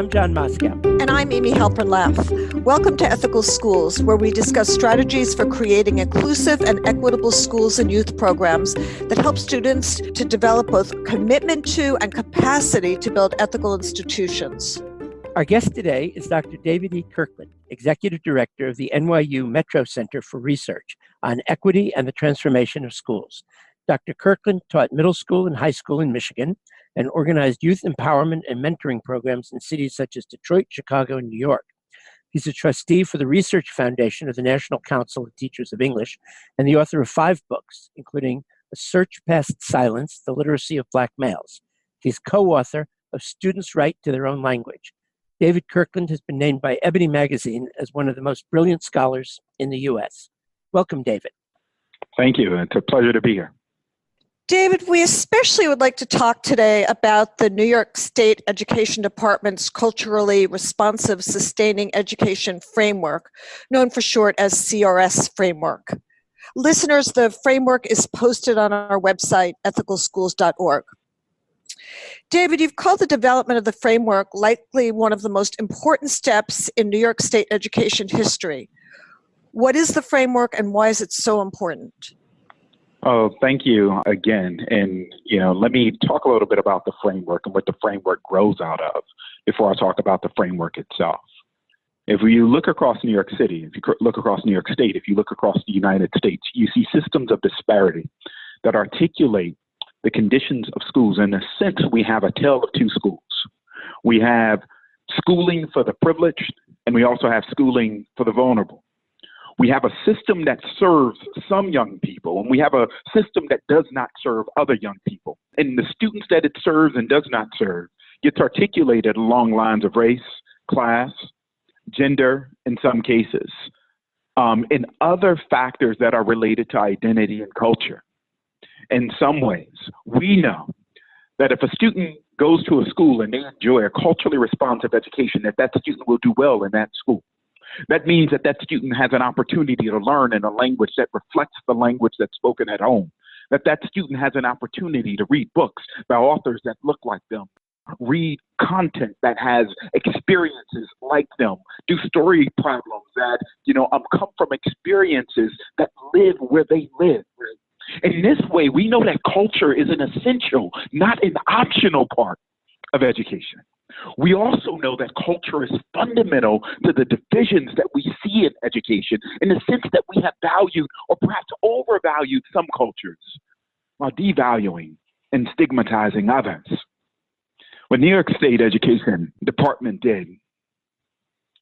I'm John Moscow. And I'm Amy Halpern-Laff. Welcome to Ethical Schools, where we discuss strategies for creating inclusive and equitable schools and youth programs that help students to develop both commitment to and capacity to build ethical institutions. Our guest today is Dr. David E. Kirkland, Executive Director of the NYU Metro Center for Research on Equity and the Transformation of Schools. Dr. Kirkland taught middle school and high school in Michigan and organized youth empowerment and mentoring programs in cities such as Detroit, Chicago, and New York. He's a trustee for the Research Foundation of the National Council of Teachers of English and the author of 5 books, including A Search Past Silence, The Literacy of Black Males. He's co-author of Students' Right to Their Own Language. David Kirkland has been named by Ebony Magazine as one of the most brilliant scholars in the U.S. Welcome, David. Thank you. It's a pleasure to be here. David, we especially would like to talk today about the New York State Education Department's Culturally Responsive Sustaining Education Framework, known for short as CRS Framework. Listeners, the framework is posted on our website, ethicalschools.org. David, you've called the development of the framework likely one of the most important steps in New York State education history. What is the framework and why is it so important? Oh, thank you again. And, let me talk a little bit about the framework and what the framework grows out of before I talk about the framework itself. If you look across New York City, if you look across New York State, if you look across the United States, you see systems of disparity that articulate the conditions of schools. In a sense, we have a tale of two schools. We have schooling for the privileged, and we also have schooling for the vulnerable. We have a system that serves some young people, and we have a system that does not serve other young people. And the students that it serves and does not serve gets articulated along lines of race, class, gender, in some cases, and other factors that are related to identity and culture. In some ways, we know that if a student goes to a school and they enjoy a culturally responsive education, that student will do well in that school. That means that student has an opportunity to learn in a language that reflects the language that's spoken at home. That student has an opportunity to read books by authors that look like them, read content that has experiences like them, do story problems that, come from experiences that live where they live. And in this way, we know that culture is an essential, not an optional part of education. We also know that culture is fundamental to the divisions that we see in education, in the sense that we have valued or perhaps overvalued some cultures while devaluing and stigmatizing others. What New York State Education Department did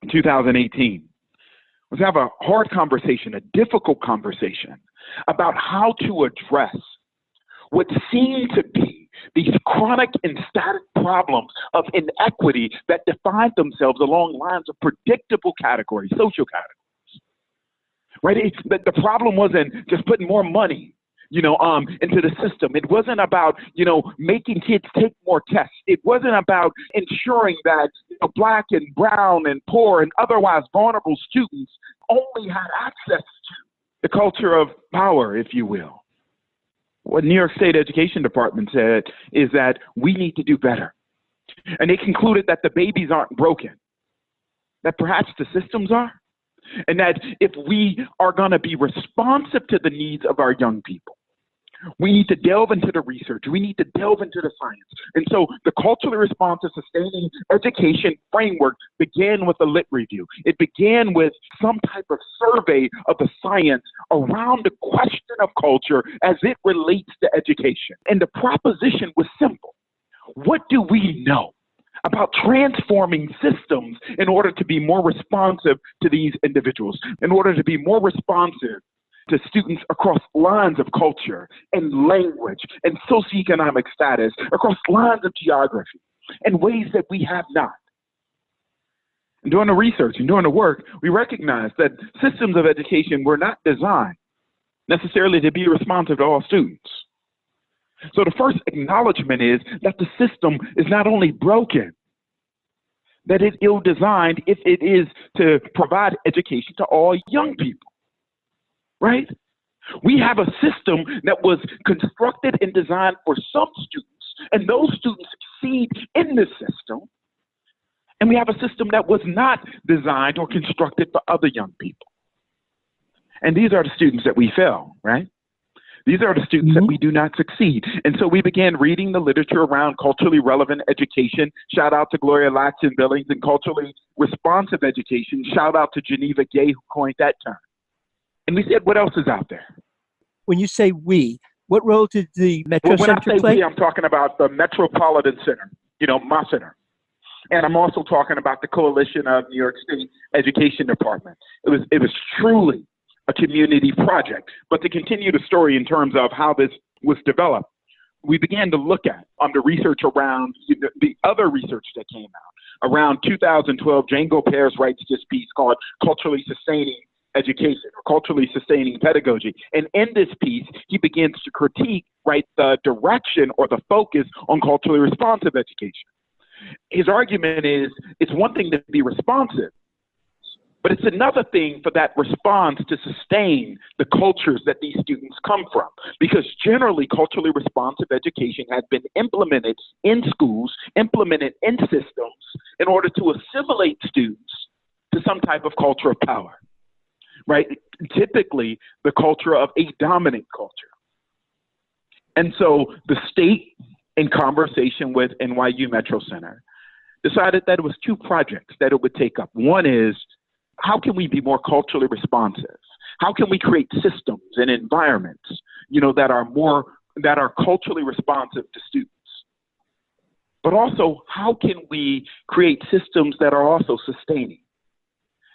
in 2018 was have a hard conversation, a difficult conversation about how to address what seemed to be these chronic and static problems of inequity that define themselves along lines of predictable categories, social categories. Right? The problem wasn't just putting more money, into the system. It wasn't about, making kids take more tests. It wasn't about ensuring that Black and brown and poor and otherwise vulnerable students only had access to the culture of power, if you will. What New York State Education Department said is that we need to do better. And they concluded that the babies aren't broken, that perhaps the systems are, and that if we are going to be responsive to the needs of our young people, we need to delve into the research. We need to delve into the science. And so the culturally responsive sustaining education framework began with a lit review. It began with some type of survey of the science around the question of culture as it relates to education. And the proposition was simple. What do we know about transforming systems in order to be more responsive to these individuals, in order to be more responsive to students across lines of culture and language and socioeconomic status, across lines of geography, in ways that we have not? And doing the research and doing the work, we recognize that systems of education were not designed necessarily to be responsive to all students. So the first acknowledgement is that the system is not only broken, that it's ill-designed if it is to provide education to all young people. Right? We have a system that was constructed and designed for some students, and those students succeed in this system. And we have a system that was not designed or constructed for other young people. And these are the students that we fail, right? These are the students that we do not succeed. And so we began reading the literature around culturally relevant education. Shout out to Gloria Latson-Billings, and culturally responsive education. Shout out to Geneva Gay, who coined that term. And we said, what else is out there? When you say we, what role did the Metro When Center I say play? we, I'm talking about the Metropolitan Center, my center. And I'm also talking about the coalition of New York State Education Department. It was truly a community project. But to continue the story in terms of how this was developed, we began to look at the research around the other research that came out. Around 2012, Jane Gopers writes this piece called Culturally Sustaining Education or Culturally Sustaining Pedagogy. And in this piece, he begins to critique, the direction or the focus on culturally responsive education. His argument is it's one thing to be responsive, but it's another thing for that response to sustain the cultures that these students come from. Because generally, culturally responsive education has been implemented in schools, implemented in systems in order to assimilate students to some type of culture of power, right? Typically, the culture of a dominant culture. And so the state, in conversation with NYU Metro Center, decided that it was two projects that it would take up. One is, how can we be more culturally responsive? How can we create systems and environments, that are culturally responsive to students? But also, how can we create systems that are also sustaining,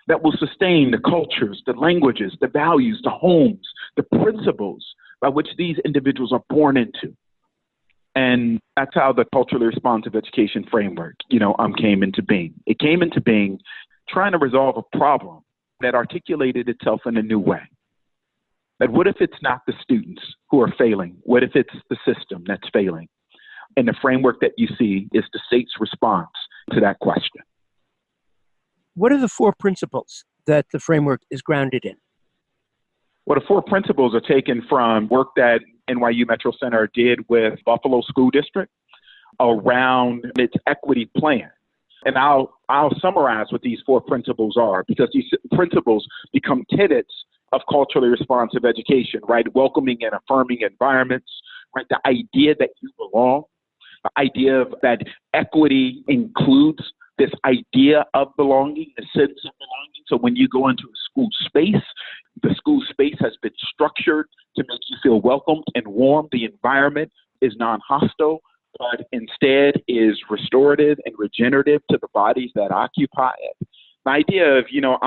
that will sustain the cultures, the languages, the values, the homes, the principles by which these individuals are born into? And that's how the culturally responsive education framework, came into being. It came into being trying to resolve a problem that articulated itself in a new way. That what if it's not the students who are failing? What if it's the system that's failing? And the framework that you see is the state's response to that question. What are the four principles that the framework is grounded in? Well, the four principles are taken from work that NYU Metro Center did with Buffalo School District around its equity plan. And I'll summarize what these four principles are, because these principles become tenets of culturally responsive education, right? Welcoming and affirming environments, right? The idea that you belong, the idea of that equity includes this idea of belonging, the sense of belonging. So when you go into a school space, the school space has been structured to make you feel welcomed and warm. The environment is non-hostile, but instead is restorative and regenerative to the bodies that occupy it. The idea of,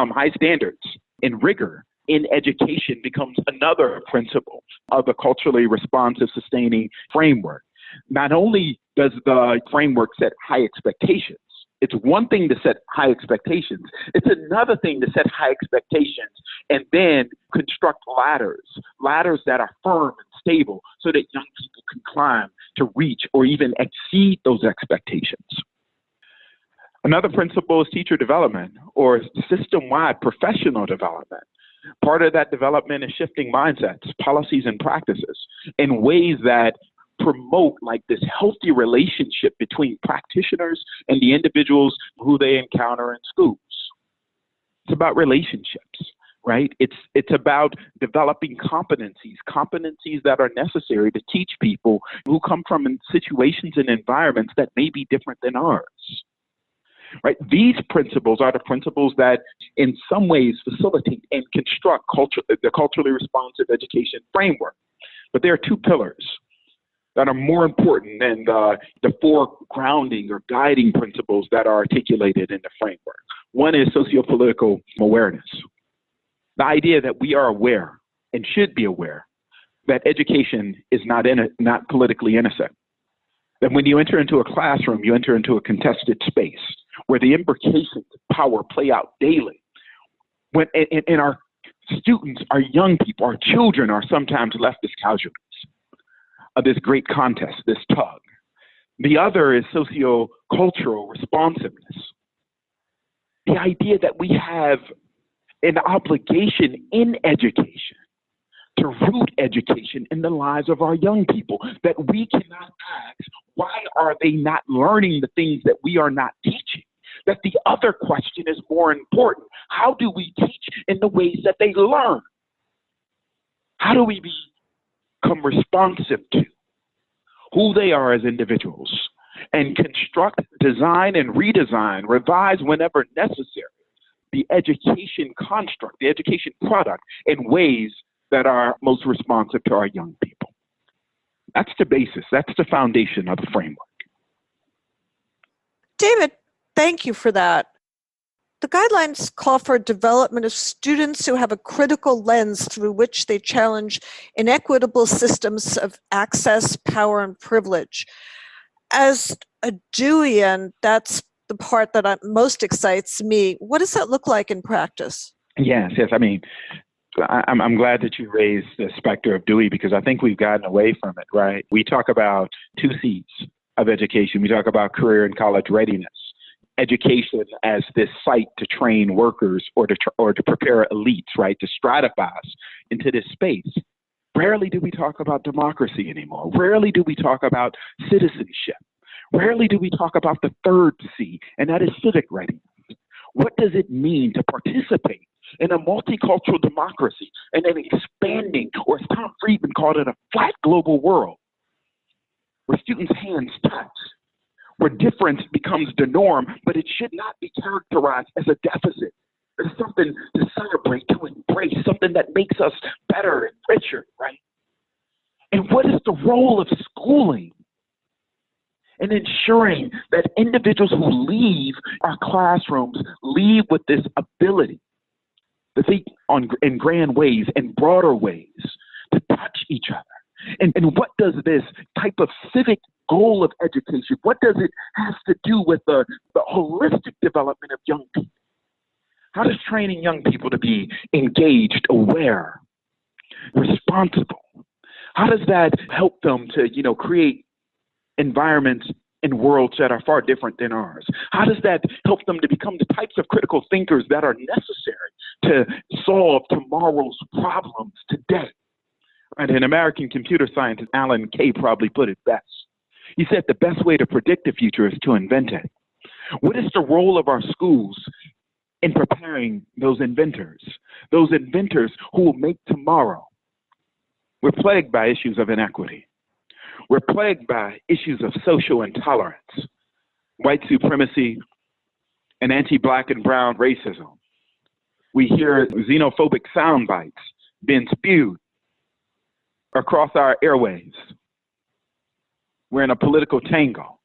high standards and rigor in education becomes another principle of the culturally responsive sustaining framework. Not only does the framework set high expectations, it's one thing to set high expectations. It's another thing to set high expectations and then construct ladders that are firm and stable so that young people can climb to reach or even exceed those expectations. Another principle is teacher development or system-wide professional development. Part of that development is shifting mindsets, policies, and practices in ways that promote this healthy relationship between practitioners and the individuals who they encounter in schools. It's about relationships, right? It's about developing competencies that are necessary to teach people who come from situations and environments that may be different than ours. Right? These principles are the principles that in some ways facilitate and construct the culturally responsive education framework. But there are two pillars that are more important than the four grounding or guiding principles that are articulated in the framework. One is sociopolitical awareness. The idea that we are aware and should be aware that education is not politically innocent. That when you enter into a classroom, you enter into a contested space where the implications of power play out daily. And our students, our young people, our children are sometimes left as casualties of this great contest, this tug. The other is socio-cultural responsiveness. The idea that we have an obligation in education to root education in the lives of our young people, that we cannot ask, why are they not learning the things that we are not teaching? that the other question is more important. How do we teach in the ways that they learn? How do we become responsive to who they are as individuals and construct, design, and redesign, revise whenever necessary, the education construct, the education product in ways that are most responsive to our young people? That's the basis. That's the foundation of the framework. David, thank you for that. The guidelines call for development of students who have a critical lens through which they challenge inequitable systems of access, power, and privilege. As a Deweyan, that's the part that most excites me. What does that look like in practice? Yes. I mean, I'm glad that you raised the specter of Dewey, because I think we've gotten away from it, right? We talk about 2 C's of education. We talk about career and college readiness. Education as this site to train workers or to prepare elites, right, to stratify us into this space. Rarely do we talk about democracy anymore. Rarely do we talk about citizenship. Rarely do we talk about the 3rd C, and that is civic readiness. What does it mean to participate in a multicultural democracy and an expanding, or as Tom Friedman called it, a flat global world where students' hands touch, where difference becomes the norm, but it should not be characterized as a deficit. It's something to celebrate, to embrace, something that makes us better and richer, right? And what is the role of schooling in ensuring that individuals who leave our classrooms leave with this ability to think in grand ways, in broader ways, to touch each other? And what does this type of civic goal of education, what does it have to do with the holistic development of young people? How does training young people to be engaged, aware, responsible? How does that help them to, create environments and worlds that are far different than ours? How does that help them to become the types of critical thinkers that are necessary to solve tomorrow's problems today? And an American computer scientist, Alan Kay, probably put it best. He said the best way to predict the future is to invent it. What is the role of our schools in preparing those inventors who will make tomorrow? We're plagued by issues of inequity. We're plagued by issues of social intolerance, white supremacy, and anti-Black and brown racism. We hear xenophobic sound bites being spewed across our airwaves. We're in a political tango.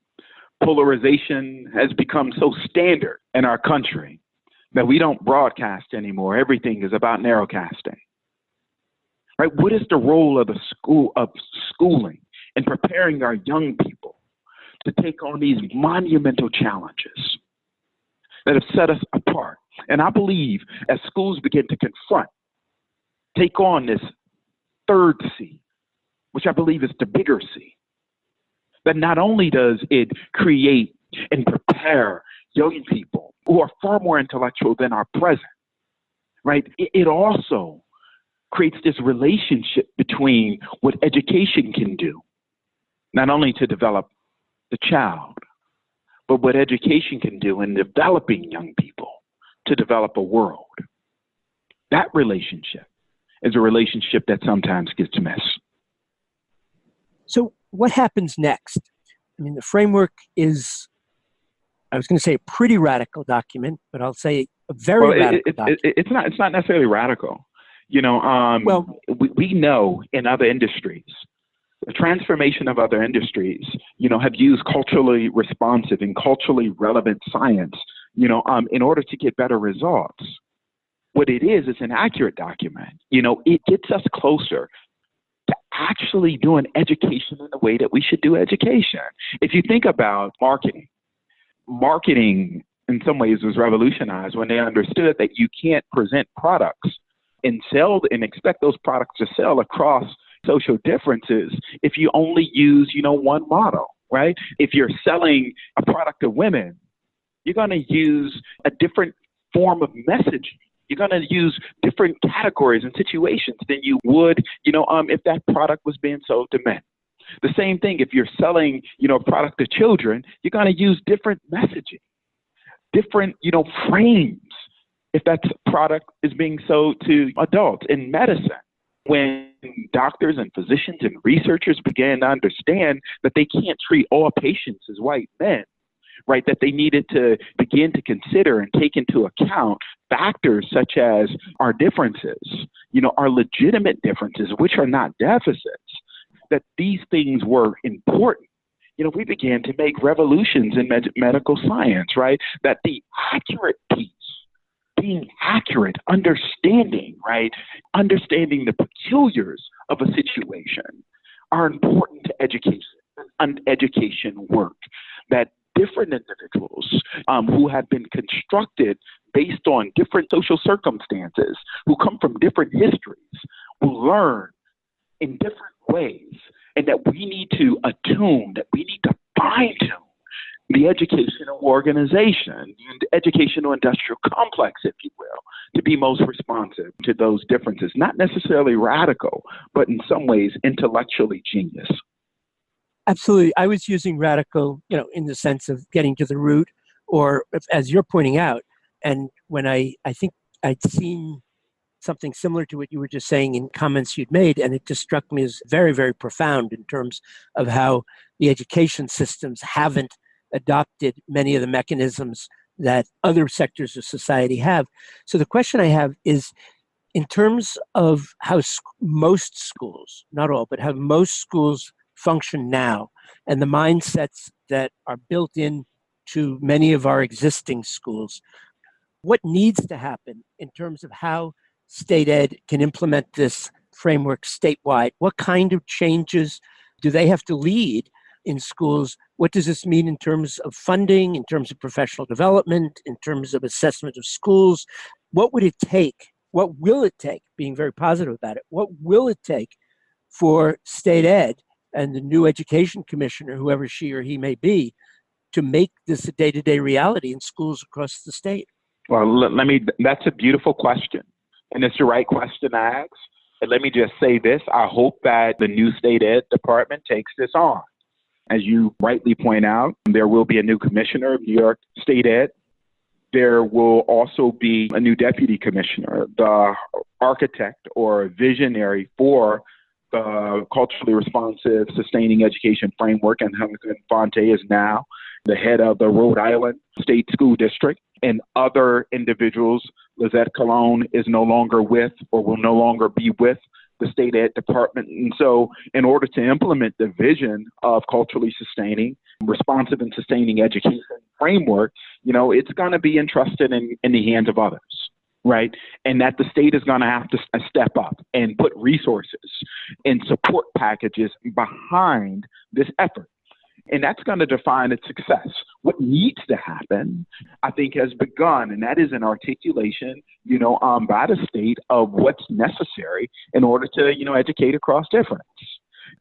Polarization has become so standard in our country that we don't broadcast anymore. Everything is about narrowcasting. Right? What is the role of schooling in preparing our young people to take on these monumental challenges that have set us apart? And I believe as schools begin to confront, take on this 3rd C, which I believe is the bigger C, that not only does it create and prepare young people who are far more intellectual than our present, right? It also creates this relationship between what education can do, not only to develop the child, but what education can do in developing young people to develop a world. That relationship is a relationship that sometimes gets missed. So what happens next? I mean, the framework is, I was going to say a pretty radical document, but I'll say a very radical document. It's not necessarily radical. We know in other industries, the transformation of other industries, have used culturally responsive and culturally relevant science, in order to get better results. What it is an accurate document. It gets us closer to actually doing education in the way that we should do education. If you think about marketing in some ways was revolutionized when they understood that you can't present products and sell and expect those products to sell across social differences if you only use, one model, right? If you're selling a product to women, you're going to use a different form of messaging. You're going to use different categories and situations than you would, if that product was being sold to men. The same thing, if you're selling, a product to children, you're going to use different messaging. different, frames if that product is being sold to adults. In medicine, when doctors and physicians and researchers began to understand that they can't treat all patients as white men, right, that they needed to begin to consider and take into account factors such as our differences, our legitimate differences, which are not deficits, that these things were important. We began to make revolutions in medical science, right, that the accurate piece, being accurate, understanding, right, understanding the peculiars of a situation are important to education and education work, that different individuals who have been constructed based on different social circumstances, who come from different histories, will learn in different ways, and that we need to attune, that we need to fine-tune the educational organization, the educational industrial complex, if you will, to be most responsive to those differences, not necessarily radical, but in some ways intellectually genius. Absolutely. I was using radical, in the sense of getting to the root, or as you're pointing out. And when I think I'd seen something similar to what you were just saying in comments you'd made, and it just struck me as very, very profound in terms of how the education systems haven't adopted many of the mechanisms that other sectors of society have. So the question I have is, in terms of how most schools, not all, but how most schools function now, and the mindsets that are built in to many of our existing schools, what needs to happen in terms of how state ed can implement this framework statewide? What kind of changes do they have to lead in schools? What does this mean in terms of funding, in terms of professional development, in terms of assessment of schools? What would it take? What will it take, being very positive about it, what will it take for state ed and the new education commissioner, whoever she or he may be, to make this a day-to-day reality in schools across the state? Well, that's a beautiful question. And it's the right question to ask. And let me just say this. I hope that the new state ed department takes this on. As you rightly point out, there will be a new commissioner of New York State Ed. There will also be a new deputy commissioner, the architect or visionary for the culturally responsive sustaining education framework, and Hamilton Fonte is now the head of the Rhode Island State School District, and other individuals. Lizette Colon is no longer with, or will no longer be with, the state ed department. And so in order to implement the vision of culturally sustaining, responsive and sustaining education framework, it's going to be entrusted in the hands of others, right? And that the state is going to have to step up and put resources and support packages behind this effort. And that's going to define its success. What needs to happen, I think, has begun, and that is an articulation, by the state of what's necessary in order to, educate across difference.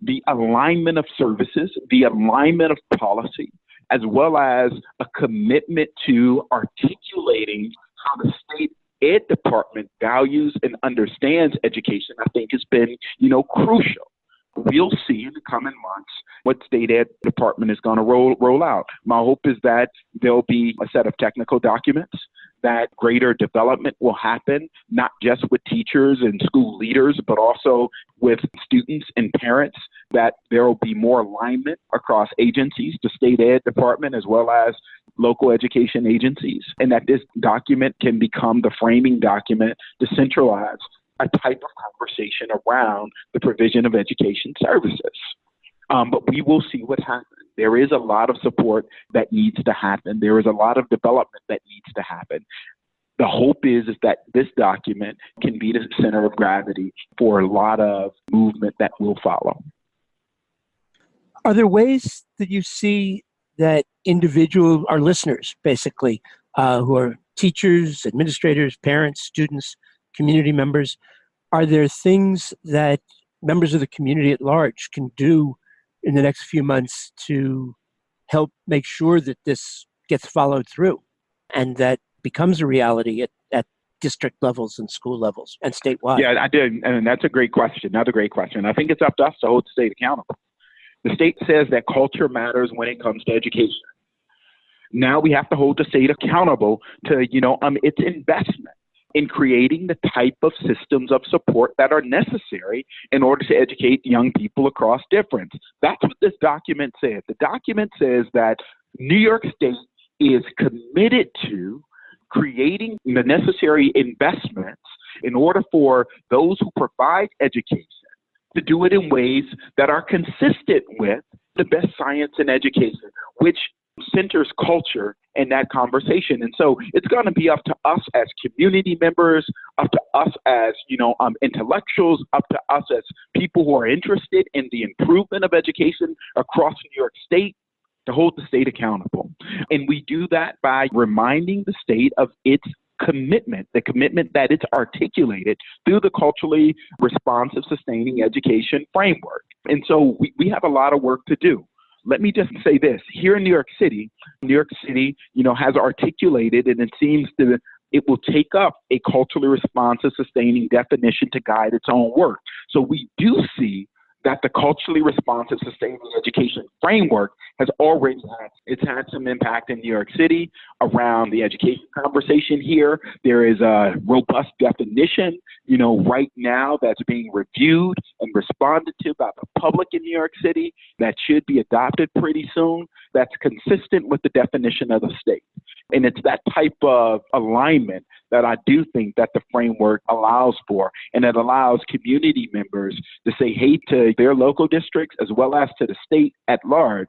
The alignment of services, the alignment of policy, as well as a commitment to articulating how the state ed department values and understands education, I think has been, crucial. We'll see in the coming months what state ed department is going to roll out. My hope is that there'll be a set of technical documents, that greater development will happen, not just with teachers and school leaders, but also with students and parents, that there will be more alignment across agencies, the state ed department, as well as local education agencies, and that this document can become the framing document to centralize a type of conversation around the provision of education services. But we will see what happens. There is a lot of support that needs to happen. There is a lot of development that needs to happen. The hope is that this document can be the center of gravity for a lot of movement that will follow. Are there ways that you see that our listeners, basically, who are teachers, administrators, parents, students, community members, are there things that members of the community at large can do in the next few months to help make sure that this gets followed through and that becomes a reality at district levels and school levels and statewide? Yeah, I did. And that's a great question. Another great question. I think it's up to us to hold the state accountable. The state says that culture matters when it comes to education. Now we have to hold the state accountable to, its investment in creating the type of systems of support that are necessary in order to educate young people across difference. That's what this document says. The document says that New York State is committed to creating the necessary investments in order for those who provide education to do it in ways that are consistent with the best science in education, which centers culture in that conversation. And so it's going to be up to us as community members, up to us as, intellectuals, up to us as people who are interested in the improvement of education across New York State to hold the state accountable. And we do that by reminding the state of its commitment, the commitment that it's articulated through the culturally responsive sustaining education framework. And so we have a lot of work to do. Let me just say this. Here in New York City, has articulated, and it will take up a culturally responsive sustaining definition to guide its own work. So we do see that the culturally responsive sustaining education framework has already had some impact in New York City around the education conversation here. There is a robust definition, right now that's being reviewed and responded to by the public in New York City that should be adopted pretty soon. That's consistent with the definition of the state. And it's that type of alignment that I do think that the framework allows for, and it allows community members to say, hey, to their local districts as well as to the state at large,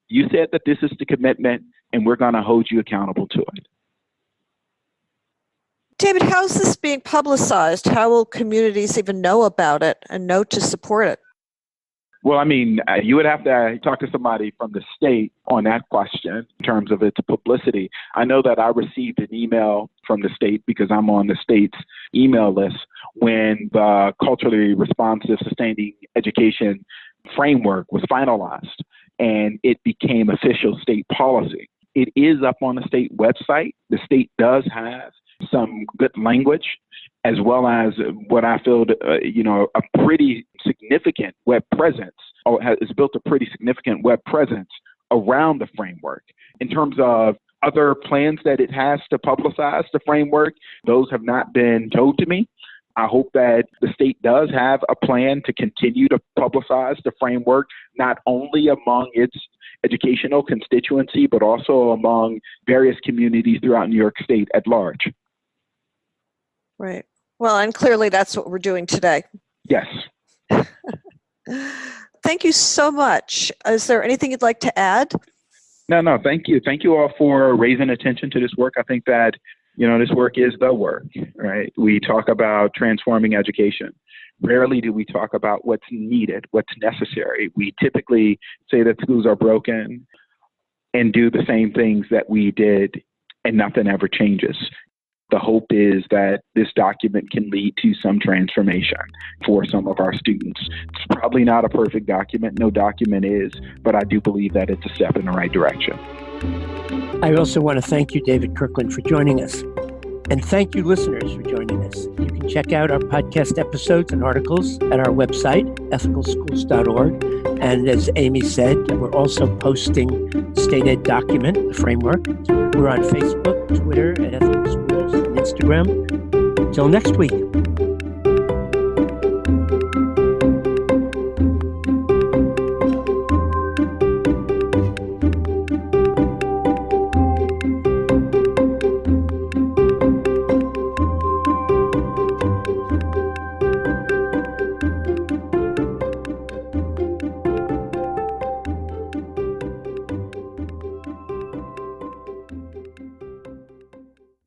you said that this is the commitment and we're going to hold you accountable to it. David, how's this being publicized? How will communities even know about it and know to support it? Well, you would have to talk to somebody from the state on that question in terms of its publicity. I know that I received an email from the state because I'm on the state's email list when the culturally responsive sustaining education framework was finalized and it became official state policy. It is up on the state website. The state does have some good language, as well as what I feel, a pretty significant web presence, or has built a pretty significant web presence around the framework. In terms of other plans that it has to publicize the framework, those have not been told to me. I hope that the state does have a plan to continue to publicize the framework, not only among its educational constituency, but also among various communities throughout New York State at large. Right. Well, and clearly that's what we're doing today. Yes. Thank you so much. Is there anything you'd like to add? No, thank you. Thank you all for raising attention to this work. I think that, this work is the work, right? We talk about transforming education. Rarely do we talk about what's needed, what's necessary. We typically say that schools are broken and do the same things that we did and nothing ever changes. The hope is that this document can lead to some transformation for some of our students. It's probably not a perfect document. No document is, but I do believe that it's a step in the right direction. I also want to thank you, David Kirkland, for joining us. And thank you, listeners, for joining us. You can check out our podcast episodes and articles at our website, ethicalschools.org. And as Amy said, we're also posting State Ed document, the framework. We're on Facebook, Twitter, at Ethical Schools, and Instagram. Until next week.